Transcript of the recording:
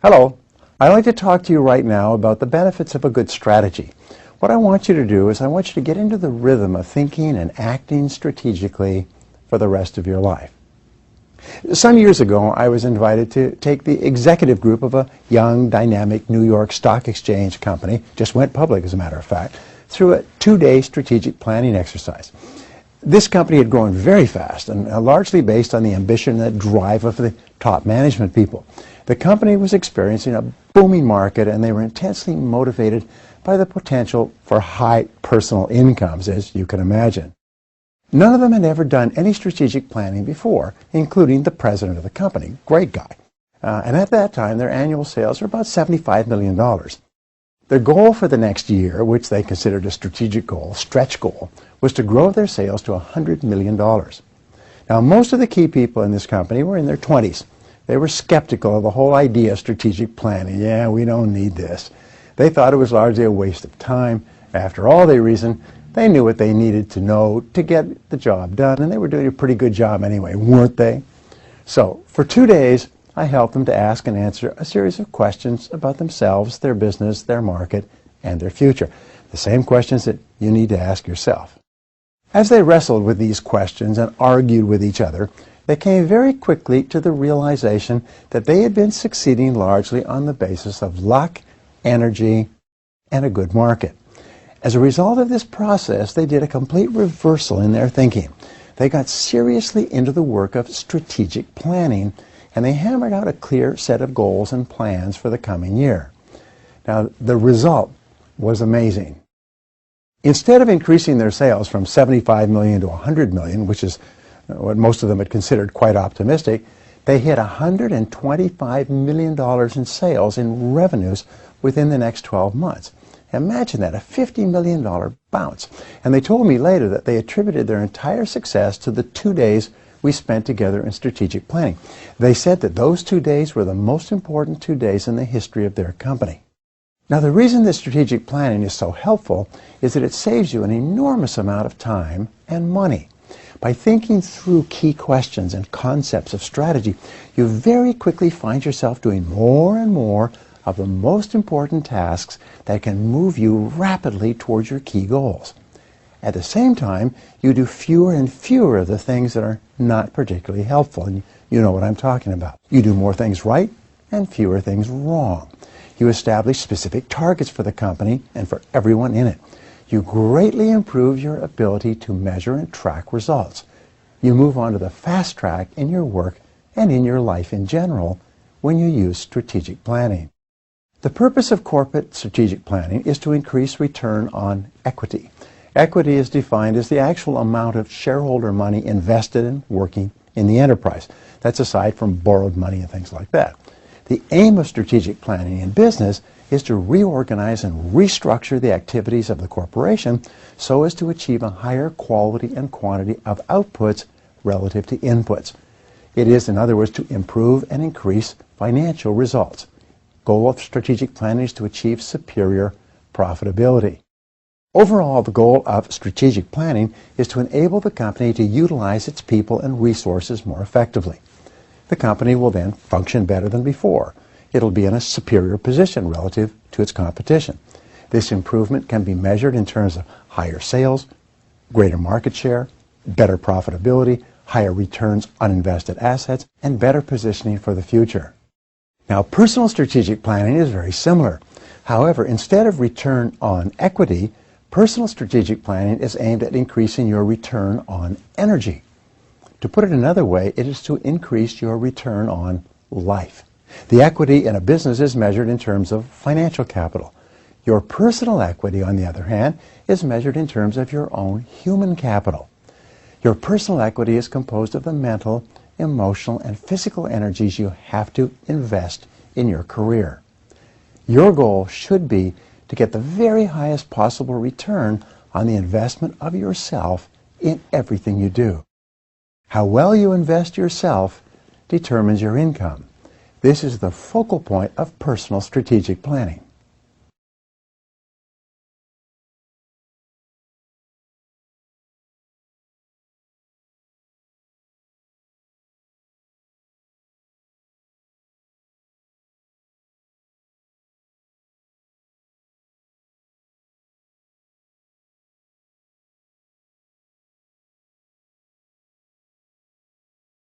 Hello. I'd like to talk to you right now about the benefits of a good strategy. What I want you to do is I want you to get into the rhythm of thinking and acting strategically for the rest of your life. Some years ago, I was invited to take the executive group of a young, dynamic New York Stock Exchange company, just went public as a matter of fact, through a 2-day strategic planning exercise. This company had grown very fast and largely based on the ambition and the drive of the top management people. The company was experiencing a booming market and they were intensely motivated by the potential for high personal incomes, as you can imagine. None of them had ever done any strategic planning before, including the president of the company, great guy. And at that time, their annual sales were about $75 million. Their goal for the next year, which they considered a strategic goal, stretch goal, was to grow their sales to $100 million. Now, most of the key people in this company were in their 20s. They were skeptical of the whole idea of strategic planning. Yeah, we don't need this. They thought it was largely a waste of time. After all, they reasoned, they knew what they needed to know to get the job done, and they were doing a pretty good job anyway, weren't they? So, for 2 days, I helped them to ask and answer a series of questions about themselves, their business, their market, and their future. The same questions that you need to ask yourself. As they wrestled with these questions and argued with each other, they came very quickly to the realization that they had been succeeding largely on the basis of luck, energy, and a good market. As a result of this process, they did a complete reversal in their thinking. They got seriously into the work of strategic planning, and they hammered out a clear set of goals and plans for the coming year. Now, the result was amazing. Instead of increasing their sales from $75 million to $100 million, which is what most of them had considered quite optimistic, they hit $125 million in sales in revenues within the next 12 months. Imagine that, a $50 million bounce. And they told me later that they attributed their entire success to the 2 days we spent together in strategic planning. They said that those 2 days were the most important 2 days in the history of their company. Now, the reason that strategic planning is so helpful is that it saves you an enormous amount of time and money. By thinking through key questions and concepts of strategy, you very quickly find yourself doing more and more of the most important tasks that can move you rapidly towards your key goals. At the same time, you do fewer and fewer of the things that are not particularly helpful, and you know what I'm talking about. You do more things right and fewer things wrong. You establish specific targets for the company and for everyone in it. You greatly improve your ability to measure and track results. You move on to the fast track in your work and in your life in general when you use strategic planning. The purpose of corporate strategic planning is to increase return on equity. Equity is defined as the actual amount of shareholder money invested in working in the enterprise. That's aside from borrowed money and things like that. The aim of strategic planning in business is to reorganize and restructure the activities of the corporation so as to achieve a higher quality and quantity of outputs relative to inputs. It is, in other words, to improve and increase financial results. Goal of strategic planning is to achieve superior profitability. Overall, the goal of strategic planning is to enable the company to utilize its people and resources more effectively. The company will then function better than before. It'll be in a superior position relative to its competition. This improvement can be measured in terms of higher sales, greater market share, better profitability, higher returns on invested assets, and better positioning for the future. Now, personal strategic planning is very similar. However, instead of return on equity, personal strategic planning is aimed at increasing your return on energy. To put it another way, it is to increase your return on life. The equity in a business is measured in terms of financial capital. Your personal equity, on the other hand, is measured in terms of your own human capital. Your personal equity is composed of the mental, emotional, and physical energies you have to invest in your career. Your goal should be to get the very highest possible return on the investment of yourself in everything you do. How well you invest yourself determines your income. This is the focal point of personal strategic planning.